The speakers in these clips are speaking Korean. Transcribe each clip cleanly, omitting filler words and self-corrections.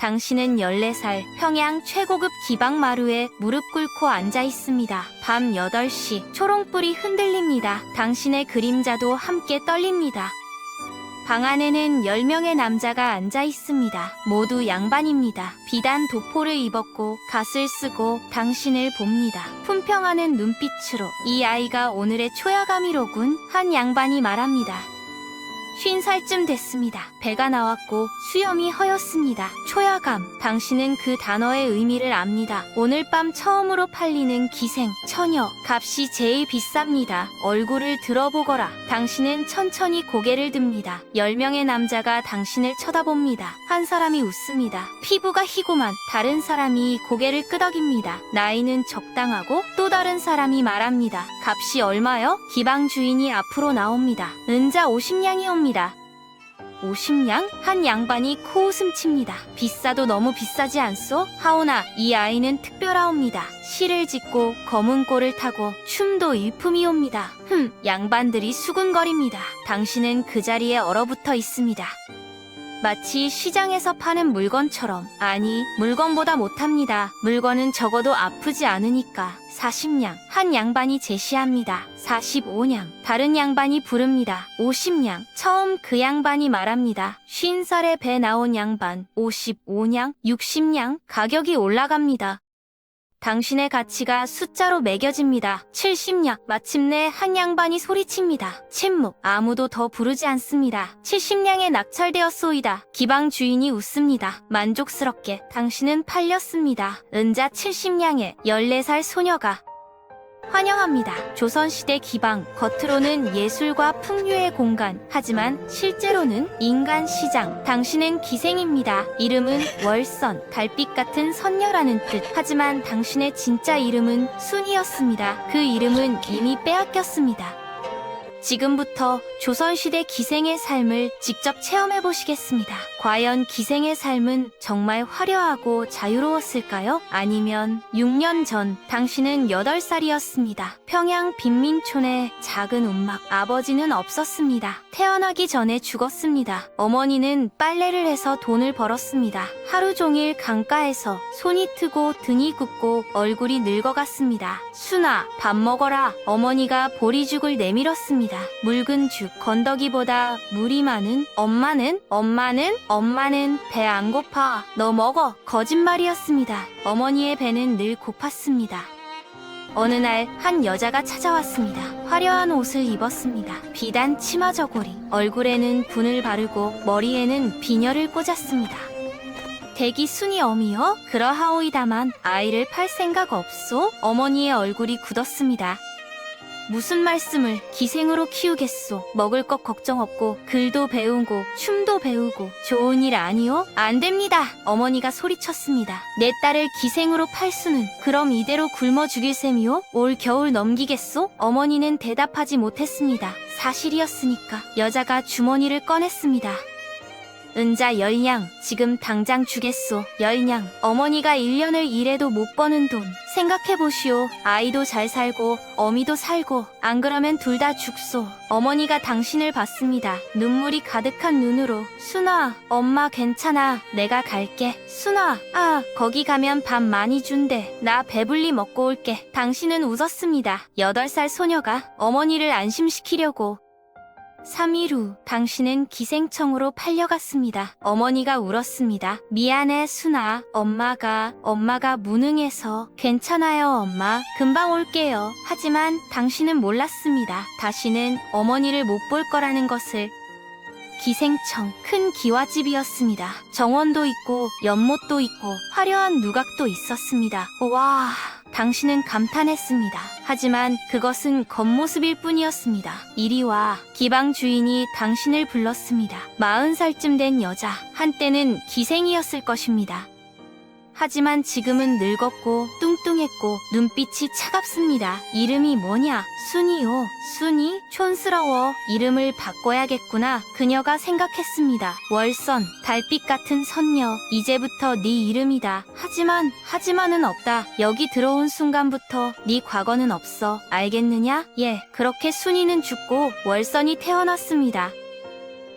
당신은 14살 평양 최고급 기방마루에 무릎 꿇고 앉아 있습니다. 밤 8시 초롱불이 흔들립니다. 당신의 그림자도 함께 떨립니다. 방 안에는 10명의 남자가 앉아 있습니다. 모두 양반입니다. 비단 도포를 입었고 갓을 쓰고 당신을 봅니다. 품평하는 눈빛으로 이 아이가 오늘의 초야감이로군. 한 양반이 말합니다. 50살쯤 됐습니다. 배가 나왔고 수염이 허였습니다. 초야감, 당신은 그 단어의 의미를 압니다. 오늘 밤 처음으로 팔리는 기생, 처녀, 값이 제일 비쌉니다. 얼굴을 들어보거라. 당신은 천천히 고개를 듭니다. 10명의 남자가 당신을 쳐다봅니다. 한 사람이 웃습니다. 피부가 희고만 다른 사람이 고개를 끄덕입니다. 나이는 적당하고 또 다른 사람이 말합니다. 값이 얼마요? 기방 주인이 앞으로 나옵니다. 은자 50냥이옵니다. 50냥? 한 양반이 코웃음 칩니다. 비싸도 너무 비싸지 않소? 하오나 이 아이는 특별하옵니다. 실을 짓고 검은 꼴을 타고 춤도 일품이옵니다. 양반들이 수군거립니다. 당신은 그 자리에 얼어붙어 있습니다. 마치 시장에서 파는 물건처럼. 아니, 물건보다 못합니다. 물건은 적어도 아프지 않으니까. 40냥, 한 양반이 제시합니다. 45냥, 다른 양반이 부릅니다. 50냥, 처음 그 양반이 말합니다. 50살에 배 나온 양반. 55냥, 60냥, 가격이 올라갑니다. 당신의 가치가 숫자로 매겨집니다. 70냥, 마침내 한 양반이 소리칩니다. 침묵, 아무도 더 부르지 않습니다. 70냥에 낙찰되었소이다. 기방 주인이 웃습니다. 만족스럽게, 당신은 팔렸습니다. 은자 70냥에 14살 소녀가 환영합니다. 조선시대 기방, 겉으로는 예술과 풍류의 공간, 하지만 실제로는 인간 시장. 당신은 기생입니다. 이름은 월선, 달빛 같은 선녀라는 뜻. 하지만 당신의 진짜 이름은 순이었습니다. 그 이름은 이미 빼앗겼습니다. 지금부터 조선시대 기생의 삶을 직접 체험해보시겠습니다. 과연 기생의 삶은 정말 화려하고 자유로웠을까요? 아니면 6년 전 당신은 8살이었습니다. 평양 빈민촌의 작은 움막. 아버지는 없었습니다. 태어나기 전에 죽었습니다. 어머니는 빨래를 해서 돈을 벌었습니다. 하루 종일 강가에서 손이 트고 등이 굽고 얼굴이 늙어갔습니다. 순아, 밥 먹어라. 어머니가 보리죽을 내밀었습니다. 묽은 죽, 건더기보다 물이 많은 엄마는 배 안 고파. 너 먹어. 거짓말이었습니다. 어머니의 배는 늘 고팠습니다. 어느 날 한 여자가 찾아왔습니다. 화려한 옷을 입었습니다. 비단 치마 저고리, 얼굴에는 분을 바르고 머리에는 비녀를 꽂았습니다. 대기 순이 어미여? 그러하오이다만 아이를 팔 생각 없소? 어머니의 얼굴이 굳었습니다. 무슨 말씀을. 기생으로 키우겠소. 먹을 것 걱정 없고 글도 배우고 춤도 배우고 좋은 일 아니오? 안 됩니다. 어머니가 소리쳤습니다. 내 딸을 기생으로 팔 수는. 그럼 이대로 굶어 죽일 셈이오? 올 겨울 넘기겠소? 어머니는 대답하지 못했습니다. 사실이었으니까. 여자가 주머니를 꺼냈습니다. 은자 10냥, 지금 당장 주겠소. 10냥, 어머니가 1년을 일해도 못 버는 돈. 생각해보시오. 아이도 잘 살고 어미도 살고 안 그러면 둘 다 죽소. 어머니가 당신을 봤습니다. 눈물이 가득한 눈으로. 순아, 엄마 괜찮아. 내가 갈게. 순아, 거기 가면 밥 많이 준대. 나 배불리 먹고 올게. 당신은 웃었습니다. 8살 소녀가 어머니를 안심시키려고. 3일 후 당신은 기생청으로 팔려갔습니다. 어머니가 울었습니다. 미안해 순아. 엄마가 무능해서. 괜찮아요 엄마. 금방 올게요. 하지만 당신은 몰랐습니다. 다시는 어머니를 못 볼 거라는 것을. 기생청, 큰 기와집이었습니다. 정원도 있고 연못도 있고 화려한 누각도 있었습니다. 와, 당신은 감탄했습니다. 하지만 그것은 겉모습일 뿐이었습니다. 이리 와. 기방 주인이 당신을 불렀습니다. 40살쯤 된 여자, 한때는 기생이었을 것입니다. 하지만 지금은 늙었고 뚱뚱했고 눈빛이 차갑습니다. 이름이 뭐냐? 순이요. 순이? 촌스러워. 이름을 바꿔야겠구나. 그녀가 생각했습니다. 월선, 달빛 같은 선녀. 이제부터 네 이름이다. 하지만은 없다. 여기 들어온 순간부터 네 과거는 없어. 알겠느냐? 예. 그렇게 순이는 죽고 월선이 태어났습니다.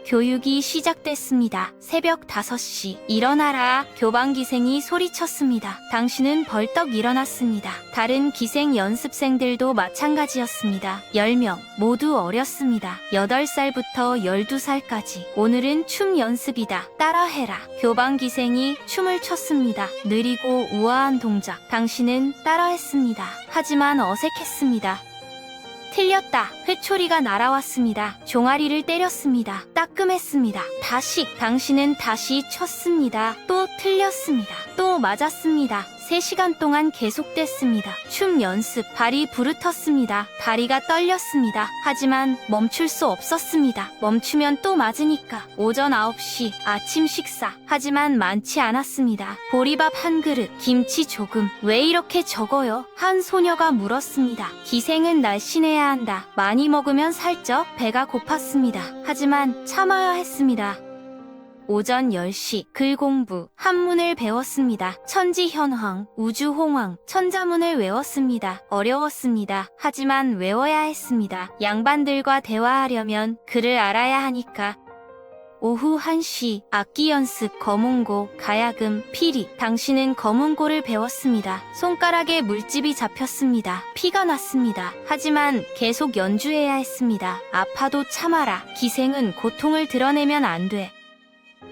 교육이 시작됐습니다. 새벽 5시. 일어나라. 교방기생이 소리쳤습니다. 당신은 벌떡 일어났습니다. 다른 기생 연습생들도 마찬가지였습니다. 10명 모두 어렸습니다. 8살부터 12살까지. 오늘은 춤 연습이다. 따라해라. 교방기생이 춤을 췄습니다. 느리고 우아한 동작. 당신은 따라했습니다. 하지만 어색했습니다. 틀렸다. 회초리가 날아왔습니다. 종아리를 때렸습니다. 따끔했습니다. 다시. 당신은 다시 쳤습니다. 또 틀렸습니다. 또 맞았습니다. 3시간 동안 계속됐습니다. 춤 연습. 발이 부르텄습니다. 다리가 떨렸습니다. 하지만 멈출 수 없었습니다. 멈추면 또 맞으니까. 오전 9시 아침 식사. 하지만 많지 않았습니다. 보리밥 한 그릇, 김치 조금. 왜 이렇게 적어요? 한 소녀가 물었습니다. 기생은 날씬해야 한다. 많이 먹으면 살쪄. 배가 고팠습니다. 하지만 참아야 했습니다. 오전 10시 글 공부. 한문을 배웠습니다. 천지현황, 우주홍황, 천자문을 외웠습니다. 어려웠습니다. 하지만 외워야 했습니다. 양반들과 대화하려면 글을 알아야 하니까. 오후 1시 악기 연습. 거문고, 가야금, 피리. 당신은 거문고를 배웠습니다. 손가락에 물집이 잡혔습니다. 피가 났습니다. 하지만 계속 연주해야 했습니다. 아파도 참아라. 기생은 고통을 드러내면 안 돼.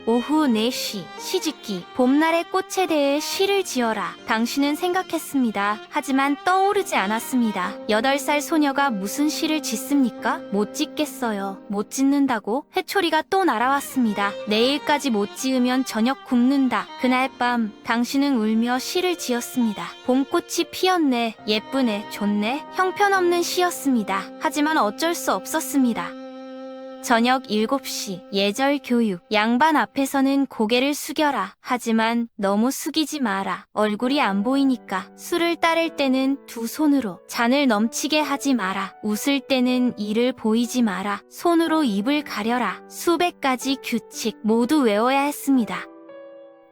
오후 4시 시집기. 봄날의 꽃에 대해 시를 지어라. 당신은 생각했습니다. 하지만 떠오르지 않았습니다. 8살 소녀가 무슨 시를 짓습니까? 못 짓겠어요. 못 짓는다고? 회초리가 또 날아왔습니다. 내일까지 못 지으면 저녁 굶는다. 그날 밤 당신은 울며 시를 지었습니다. 봄꽃이 피었네. 예쁘네. 좋네. 형편없는 시였습니다. 하지만 어쩔 수 없었습니다. 저녁 7시 예절 교육. 양반 앞에서는 고개를 숙여라. 하지만 너무 숙이지 마라. 얼굴이 안 보이니까. 술을 따를 때는 두 손으로. 잔을 넘치게 하지 마라. 웃을 때는 이를 보이지 마라. 손으로 입을 가려라. 수백 가지 규칙 모두 외워야 했습니다.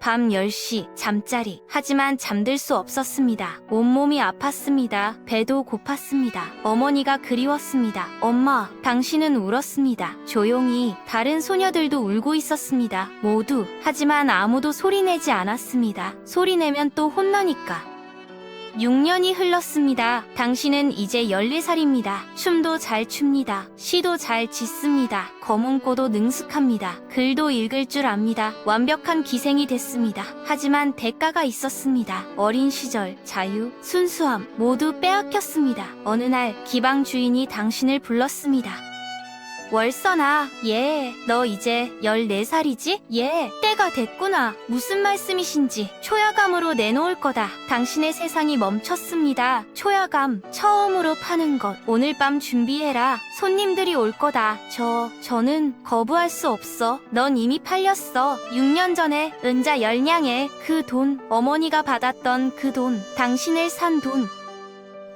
밤 10시 잠자리. 하지만 잠들 수 없었습니다. 온몸이 아팠습니다. 배도 고팠습니다. 어머니가 그리웠습니다. 엄마, 당신은 울었습니다. 조용히. 다른 소녀들도 울고 있었습니다. 모두. 하지만 아무도 소리내지 않았습니다. 소리내면 또 혼나니까. 6년이 흘렀습니다. 당신은 이제 14살입니다. 춤도 잘 춥니다. 시도 잘 짓습니다. 거문고도 능숙합니다. 글도 읽을 줄 압니다. 완벽한 기생이 됐습니다. 하지만 대가가 있었습니다. 어린 시절, 자유, 순수함 모두 빼앗겼습니다. 어느 날 기방 주인이 당신을 불렀습니다. 월선아, 너 이제 14살이지? 때가 됐구나. 무슨 말씀이신지. 초야감으로 내놓을 거다. 당신의 세상이 멈췄습니다. 초야감, 처음으로 파는 것. 오늘 밤 준비해라. 손님들이 올 거다. 저는 거부할 수 없어. 넌 이미 팔렸어. 6년 전에 은자 10냥에 그 돈, 어머니가 받았던 그 돈, 당신을 산 돈.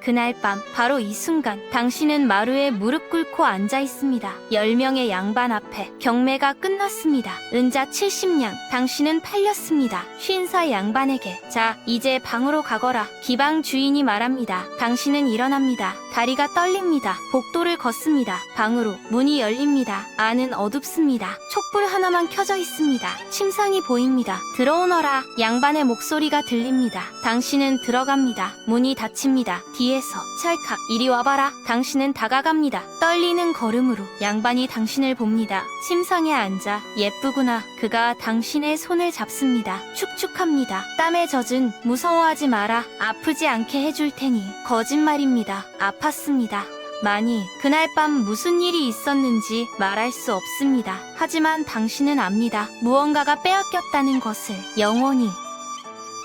그날 밤 바로 이 순간 당신은 마루에 무릎 꿇고 앉아 있습니다. 10명의 양반 앞에 경매가 끝났습니다. 은자 70냥, 당신은 팔렸습니다. 50살 양반에게. 자, 이제 방으로 가거라. 기방 주인이 말합니다. 당신은 일어납니다. 다리가 떨립니다. 복도를 걷습니다. 방으로. 문이 열립니다. 안은 어둡습니다. 촛불 하나만 켜져 있습니다. 침상이 보입니다. 들어오너라. 양반의 목소리가 들립니다. 당신은 들어갑니다. 문이 닫힙니다. 뒤에서 찰칵. 이리 와봐라. 당신은 다가갑니다. 떨리는 걸음으로. 양반이 당신을 봅니다. 침상에 앉아. 예쁘구나. 그가 당신의 손을 잡습니다. 축축합니다. 땀에 젖은. 무서워하지 마라. 아프지 않게 해줄 테니. 거짓말입니다. 아팠습니다. 많이. 그날 밤 무슨 일이 있었는지 말할 수 없습니다. 하지만 당신은 압니다. 무언가가 빼앗겼다는 것을. 영원히.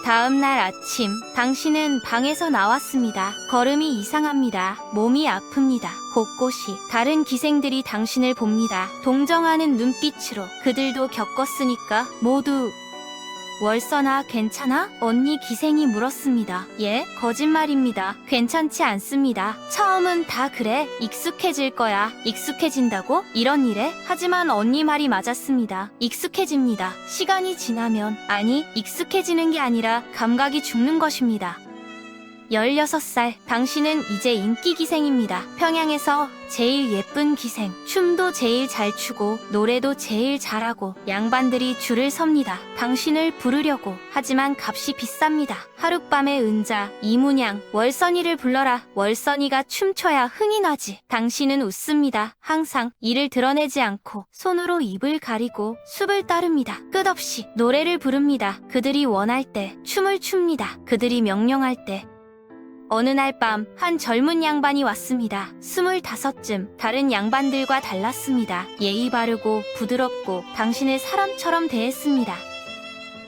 다음 날 아침, 당신은 방에서 나왔습니다. 걸음이 이상합니다. 몸이 아픕니다. 곳곳이. 다른 기생들이 당신을 봅니다. 동정하는 눈빛으로. 그들도 겪었으니까 모두. 월선아, 괜찮아? 언니 기생이 물었습니다. 거짓말입니다. 괜찮지 않습니다. 처음은 다 그래. 익숙해질 거야. 익숙해진다고? 이런 일에? 하지만 언니 말이 맞았습니다. 익숙해집니다. 시간이 지나면. 아니, 익숙해지는 게 아니라 감각이 죽는 것입니다. 16살. 당신은 이제 인기 기생입니다. 평양에서 제일 예쁜 기생. 춤도 제일 잘 추고 노래도 제일 잘하고 양반들이 줄을 섭니다. 당신을 부르려고. 하지만 값이 비쌉니다. 하룻밤에 은자, 이문양, 월선이를 불러라. 월선이가 춤춰야 흥이 나지. 당신은 웃습니다. 항상 이를 드러내지 않고 손으로 입을 가리고 숲을 따릅니다. 끝없이 노래를 부릅니다. 그들이 원할 때 춤을 춥니다. 그들이 명령할 때. 어느 날 밤 한 젊은 양반이 왔습니다. 25쯤. 다른 양반들과 달랐습니다. 예의 바르고 부드럽고 당신을 사람처럼 대했습니다.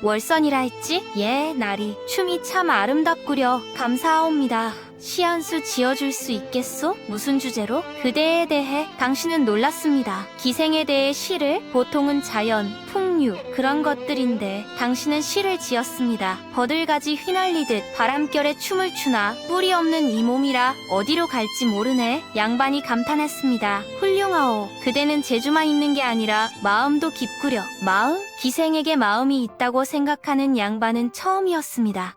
월선이라 했지? 예, 나리. 춤이 참 아름답구려. 감사하옵니다. 시 한 수 지어줄 수 있겠소? 무슨 주제로? 그대에 대해. 당신은 놀랐습니다. 기생에 대해 시를? 보통은 자연, 풍류, 그런 것들인데 당신은 시를 지었습니다. 버들가지 휘날리듯 바람결에 춤을 추나 뿌리 없는 이 몸이라 어디로 갈지 모르네. 양반이 감탄했습니다. 훌륭하오. 그대는 재주만 있는 게 아니라 마음도 깊구려. 마음? 기생에게 마음이 있다고 생각하는 양반은 처음이었습니다.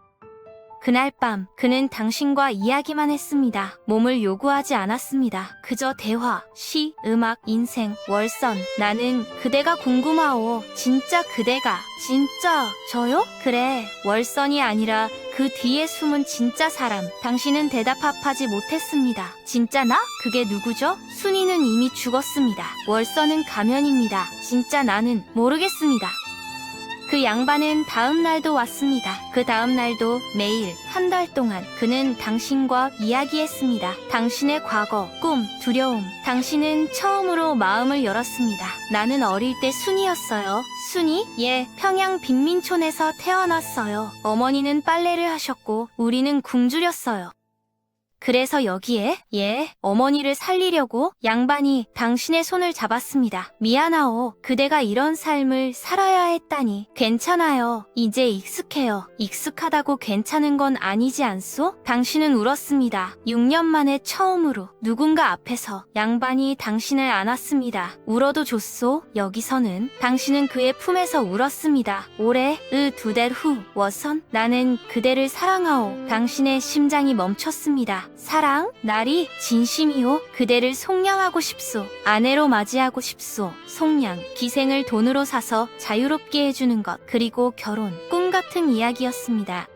그날 밤 그는 당신과 이야기만 했습니다. 몸을 요구하지 않았습니다. 그저 대화, 시, 음악, 인생, 월선. 나는 그대가 궁금하오. 진짜 그대가. 진짜 저요? 그래. 월선이 아니라 그 뒤에 숨은 진짜 사람. 당신은 대답하지 못했습니다. 진짜 나? 그게 누구죠? 순이는 이미 죽었습니다. 월선은 가면입니다. 진짜 나는 모르겠습니다. 그 양반은 다음 날도 왔습니다. 그 다음 날도 매일 한 달 동안 그는 당신과 이야기했습니다. 당신의 과거, 꿈, 두려움. 당신은 처음으로 마음을 열었습니다. 나는 어릴 때 순이었어요. 순이? 예, 평양 빈민촌에서 태어났어요. 어머니는 빨래를 하셨고 우리는 굶주렸어요. 그래서 여기에? 예, 어머니를 살리려고 양반이 당신의 손을 잡았습니다. 미안하오. 그대가 이런 삶을 살아야 했다니. 괜찮아요. 이제 익숙해요. 익숙하다고 괜찮은 건 아니지 않소? 당신은 울었습니다. 6년 만에 처음으로 누군가 앞에서 양반이 당신을 안았습니다. 울어도 좋소? 여기서는 당신은 그의 품에서 울었습니다. 올해 2달 후 워선 나는 그대를 사랑하오. 당신의 심장이 멈췄습니다. 사랑? 나리? 진심이요? 그대를 속량하고 싶소. 아내로 맞이하고 싶소. 속량. 기생을 돈으로 사서 자유롭게 해주는 것. 그리고 결혼. 꿈 같은 이야기였습니다.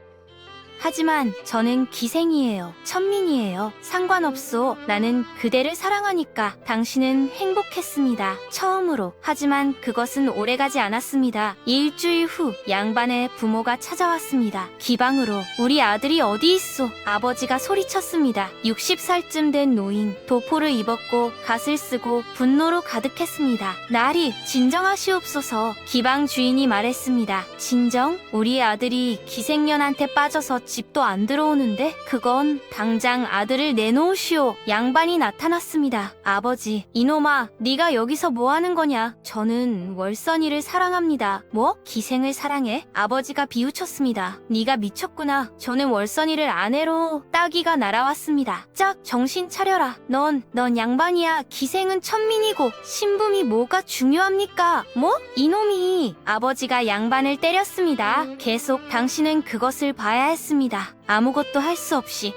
하지만 저는 기생이에요. 천민이에요. 상관없소. 나는 그대를 사랑하니까. 당신은 행복했습니다. 처음으로. 하지만 그것은 오래가지 않았습니다. 일주일 후 양반의 부모가 찾아왔습니다. 기방으로. 우리 아들이 어디 있소? 아버지가 소리쳤습니다. 60살쯤 된 노인. 도포를 입었고 갓을 쓰고 분노로 가득했습니다. 나리, 진정하시옵소서. 기방 주인이 말했습니다. 진정? 우리 아들이 기생년한테 빠져서 집도 안 들어오는데? 그건 당장 아들을 내놓으시오. 양반이 나타났습니다. 아버지, 이놈아, 네가 여기서 뭐 하는 거냐? 저는 월선이를 사랑합니다. 뭐? 기생을 사랑해? 아버지가 비웃쳤습니다. 네가 미쳤구나. 저는 월선이를 아내로. 따귀가 날아왔습니다. 짝, 정신 차려라. 넌 양반이야. 기생은 천민이고 신분이 뭐가 중요합니까? 뭐? 이놈이. 아버지가 양반을 때렸습니다. 계속 당신은 그것을 봐야 했습니다. 아무것도 할 수 없이.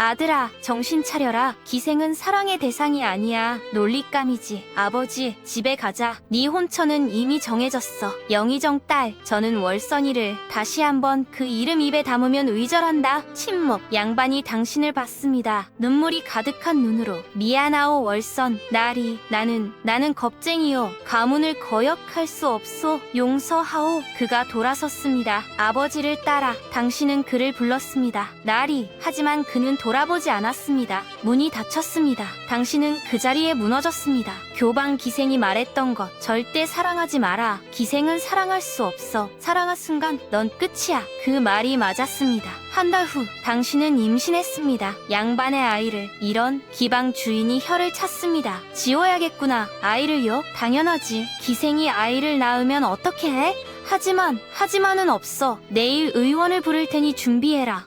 아들아, 정신 차려라. 기생은 사랑의 대상이 아니야. 논리감이지. 아버지, 집에 가자. 네 혼처는 이미 정해졌어. 영의정 딸, 저는 월선이를 다시 한번 그 이름 입에 담으면 의절한다. 침묵. 양반이 당신을 봤습니다. 눈물이 가득한 눈으로. 미안하오 월선. 나리, 나는 겁쟁이요. 가문을 거역할 수 없소. 용서하오. 그가 돌아섰습니다. 아버지를 따라 당신은 그를 불렀습니다. 나리. 하지만 그는 돌아보지 않았습니다. 문이 닫혔습니다. 당신은 그 자리에 무너졌습니다. 교방 기생이 말했던 것, 절대 사랑하지 마라. 기생은 사랑할 수 없어. 사랑한 순간 넌 끝이야. 그 말이 맞았습니다. 한 달 후 당신은 임신했습니다. 양반의 아이를. 이런. 기방 주인이 혀를 찼습니다. 지워야겠구나. 아이를요? 당연하지. 기생이 아이를 낳으면 어떻게 해? 하지만은 없어. 내일 의원을 부를 테니 준비해라.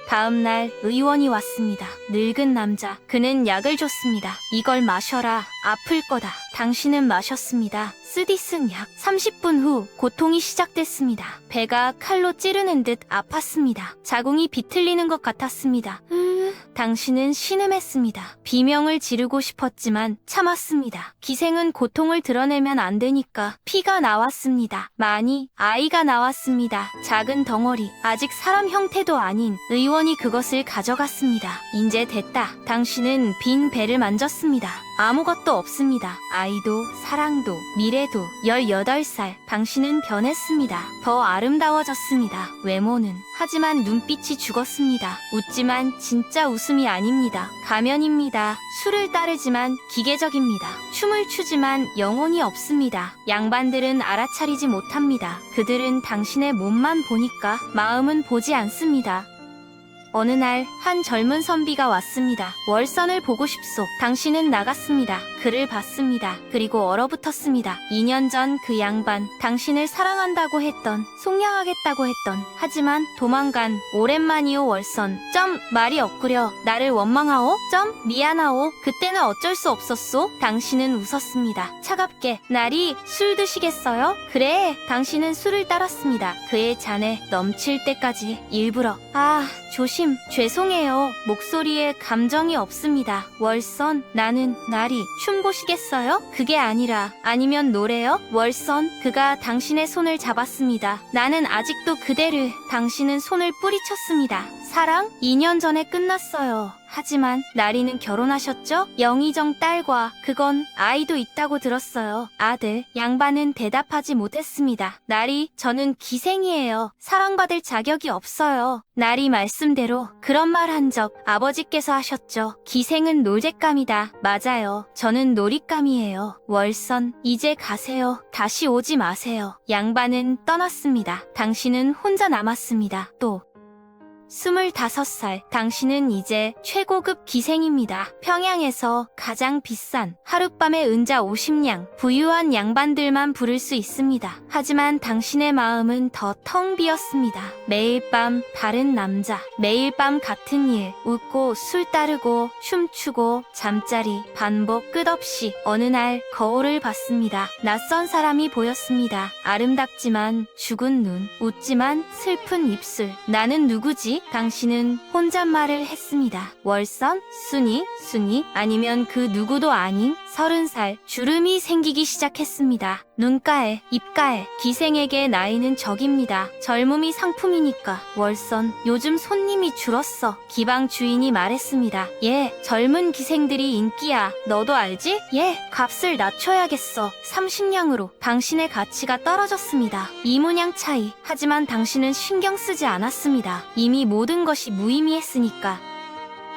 다음날 의원이 왔습니다. 늙은 남자. 그는 약을 줬습니다. 이걸 마셔라. 아플 거다. 당신은 마셨습니다. 쓰디 쓴 약. 30분 후 고통이 시작됐습니다. 배가 칼로 찌르는 듯 아팠습니다. 자궁이 비틀리는 것 같았습니다. 당신은 신음했습니다. 비명을 지르고 싶었지만 참았습니다. 기생은 고통을 드러내면 안 되니까 피가 나왔습니다. 많이 아이가 나왔습니다. 작은 덩어리. 아직 사람 형태도 아닌 의원이 그것을 가져갔습니다. 이제 됐다. 당신은 빈 배를 만졌습니다. 아무것도 없습니다. 아이도 사랑도 미래도 18살. 당신은 변했습니다. 더 아름다워졌습니다. 외모는. 하지만 눈빛이 죽었습니다. 웃지만 진짜 웃음이 아닙니다. 가면입니다. 술을 따르지만 기계적입니다. 춤을 추지만 영혼이 없습니다. 양반들은 알아차리지 못합니다. 그들은 당신의 몸만 보니까 마음은 보지 않습니다. 어느 날 한 젊은 선비가 왔습니다. 월선을 보고 싶소. 당신은 나갔습니다. 그를 봤습니다. 그리고 얼어붙었습니다. 2년 전 그 양반, 당신을 사랑한다고 했던, 속량하겠다고 했던, 하지만 도망간 오랜만이오 월선. 말이 없구려. 나를 원망하오? 미안하오. 그때는 어쩔 수 없었소. 당신은 웃었습니다. 차갑게. 날이 술 드시겠어요? 그래. 당신은 술을 따랐습니다. 그의 잔에 넘칠 때까지 일부러. 조심. 죄송해요. 목소리에 감정이 없습니다. 월선, 나는, 날이, 춤 보시겠어요? 그게 아니라, 아니면 노래요? 월선, 그가 당신의 손을 잡았습니다. 나는 아직도 그대를, 당신은 손을 뿌리쳤습니다. 사랑? 2년 전에 끝났어요. 하지만 나리는 결혼하셨죠? 영의정 딸과 그건 아이도 있다고 들었어요. 아들. 양반은 대답하지 못했습니다. 나리, 저는 기생이에요. 사랑받을 자격이 없어요. 나리 말씀대로 그런 말 한 적 아버지께서 하셨죠. 기생은 놀잿감이다. 맞아요. 저는 놀잇감이에요. 월선, 이제 가세요. 다시 오지 마세요. 양반은 떠났습니다. 당신은 혼자 남았습니다. 또 25살, 당신은 이제 최고급 기생입니다. 평양에서 가장 비싼 하룻밤에 은자 50냥, 부유한 양반들만 부를 수 있습니다. 하지만 당신의 마음은 더 텅 비었습니다. 매일 밤 다른 남자, 매일 밤 같은 일, 웃고 술 따르고 춤추고 잠자리, 반복 끝없이. 어느 날 거울을 봤습니다. 낯선 사람이 보였습니다. 아름답지만 죽은 눈, 웃지만 슬픈 입술. 나는 누구지? 당신은 혼잣말을 했습니다. 월선? 순이? 아니면 그 누구도 아닌 30살. 주름이 생기기 시작했습니다. 눈가에, 입가에. 기생에게 나이는 적입니다. 젊음이 상품이니까. 월선, 요즘 손님이 줄었어. 기방 주인이 말했습니다. 예, 젊은 기생들이 인기야. 너도 알지? 예, 값을 낮춰야겠어. 30냥으로. 당신의 가치가 떨어졌습니다. 이문양 차이. 하지만 당신은 신경 쓰지 않았습니다. 이미 모든 것이 무의미했으니까.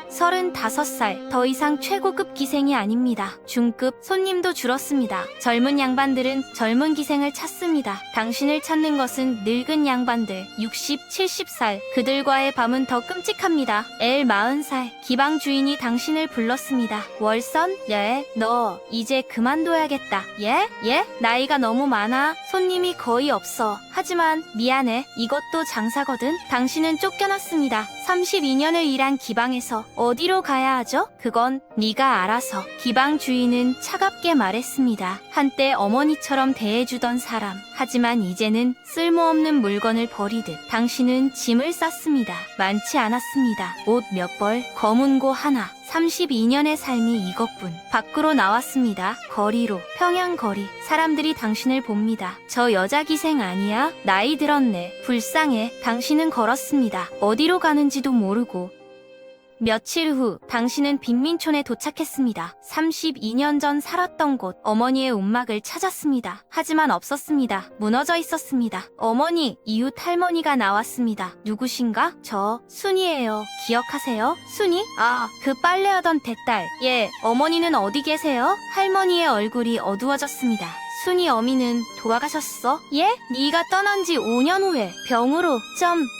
35살, 더 이상 최고급 기생이 아닙니다. 중급, 손님도 줄었습니다. 젊은 양반들은 젊은 기생을 찾습니다. 당신을 찾는 것은 늙은 양반들, 60, 70살, 그들과의 밤은 더 끔찍합니다. 40살, 기방 주인이 당신을 불렀습니다. 월선? 예, 너 이제 그만둬야겠다. 예? 나이가 너무 많아. 손님이 거의 없어. 하지만 미안해. 이것도 장사거든. 당신은 쫓겨났습니다. 32년을 일한 기방에서 어디로 가야 하죠? 그건 네가 알아서. 기방 주인은 차갑게 말했습니다. 한때 어머니처럼 대해주던 사람. 하지만 이제는 쓸모없는 물건을 버리듯 당신은 짐을 쌌습니다. 많지 않았습니다. 옷 몇 벌, 검은 고 하나. 32년의 삶이 이것뿐. 밖으로 나왔습니다. 거리로. 평양 거리. 사람들이 당신을 봅니다. 저 여자 기생 아니야? 나이 들었네. 불쌍해. 당신은 걸었습니다. 어디로 가는지도 모르고. 며칠 후 당신은 빈민촌에 도착했습니다. 32년 전 살았던 곳, 어머니의 움막을 찾았습니다. 하지만 없었습니다. 무너져 있었습니다. 어머니, 이웃 할머니가 나왔습니다. 누구신가? 저 순이에요. 기억하세요? 순이? 그 빨래하던 대딸. 예, 어머니는 어디 계세요? 할머니의 얼굴이 어두워졌습니다. 순이 어미는 돌아가셨어? 예? 네가 떠난 지 5년 후에 병으로.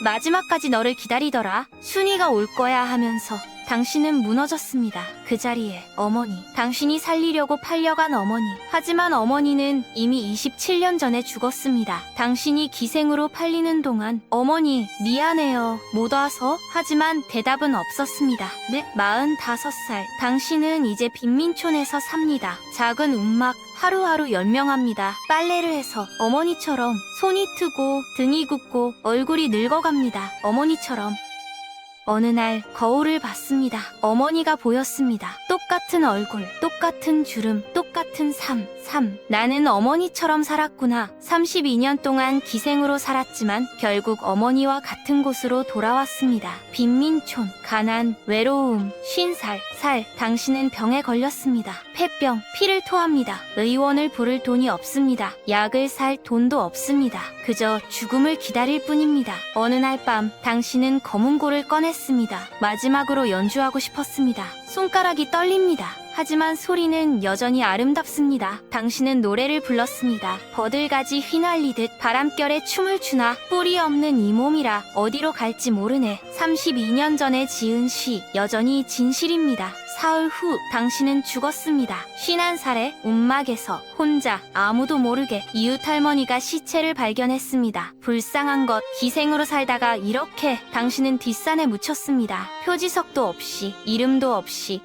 마지막까지 너를 기다리더라. 순이가 올 거야 하면서 당신은 무너졌습니다. 그 자리에 어머니, 당신이 살리려고 팔려간 어머니. 하지만 어머니는 이미 27년 전에 죽었습니다. 당신이 기생으로 팔리는 동안 어머니 미안해요 못 와서. 하지만 대답은 없었습니다. 네, 45살. 당신은 이제 빈민촌에서 삽니다. 작은 움막 하루하루 연명합니다. 빨래를 해서 어머니처럼 손이 트고 등이 굽고 얼굴이 늙어갑니다. 어머니처럼. 어느 날 거울을 봤습니다. 어머니가 보였습니다. 똑같은 얼굴, 똑같은 주름, 똑같은 삶. 나는 어머니처럼 살았구나. 32년 동안 기생으로 살았지만 결국 어머니와 같은 곳으로 돌아왔습니다. 빈민촌, 가난, 외로움, 50살. 당신은 병에 걸렸습니다. 폐병, 피를 토합니다. 의원을 부를 돈이 없습니다. 약을 살 돈도 없습니다. 그저 죽음을 기다릴 뿐입니다. 어느 날 밤 당신은 검은고를 꺼냈습니다. 마지막으로 연주하고 싶었습니다. 손가락이 떨립니다. 하지만 소리는 여전히 아름답습니다. 당신은 노래를 불렀습니다. 버들가지 휘날리듯 바람결에 춤을 추나 뿌리 없는 이 몸이라 어디로 갈지 모르네. 32년 전에 지은 시 여전히 진실입니다. 사흘 후 당신은 죽었습니다. 51살에 움막에서 혼자 아무도 모르게 이웃 할머니가 시체를 발견했습니다. 불쌍한 것, 기생으로 살다가 이렇게. 당신은 뒷산에 묻혔습니다. 표지석도 없이, 이름도 없이.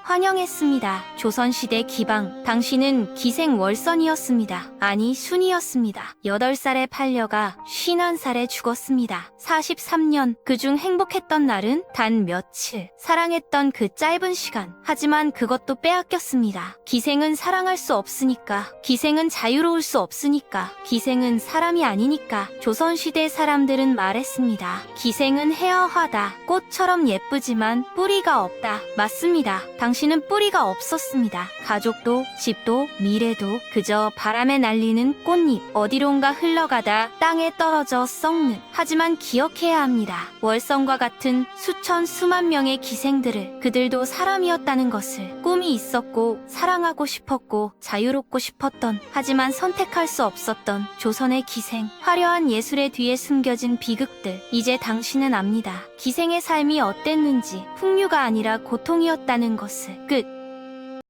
환영했습니다. 조선시대 기방. 당신은 기생 월선이었습니다. 아니, 순이었습니다. 8살에 팔려가 51살에 죽었습니다. 43년, 그중 행복했던 날은 단 며칠. 사랑했던 그 짧은 시간. 하지만 그것도 빼앗겼습니다. 기생은 사랑할 수 없으니까. 기생은 자유로울 수 없으니까. 기생은 사람이 아니니까. 조선시대 사람들은 말했습니다. 기생은 헤어하다. 꽃처럼 예쁘지만 뿌리가 없다. 맞습니다. 당신은 뿌리가 없었습니다. 가족도, 집도, 미래도 그저 바람에 날리는 꽃잎. 어디론가 흘러가다 땅에 떨어져 썩는. 하지만 기억해야 합니다. 월성과 같은 수만 명의 기생들을. 그들도 사람이었다는 것을. 꿈이 있었고 사랑하고 싶었고 자유롭고 싶었던, 하지만 선택할 수 없었던 조선의 기생. 화려한 예술의 뒤에 숨겨진 비극들. 이제 당신은 압니다. 기생의 삶이 어땠는지. 풍류가 아니라 고통이었다는 것을. 끝.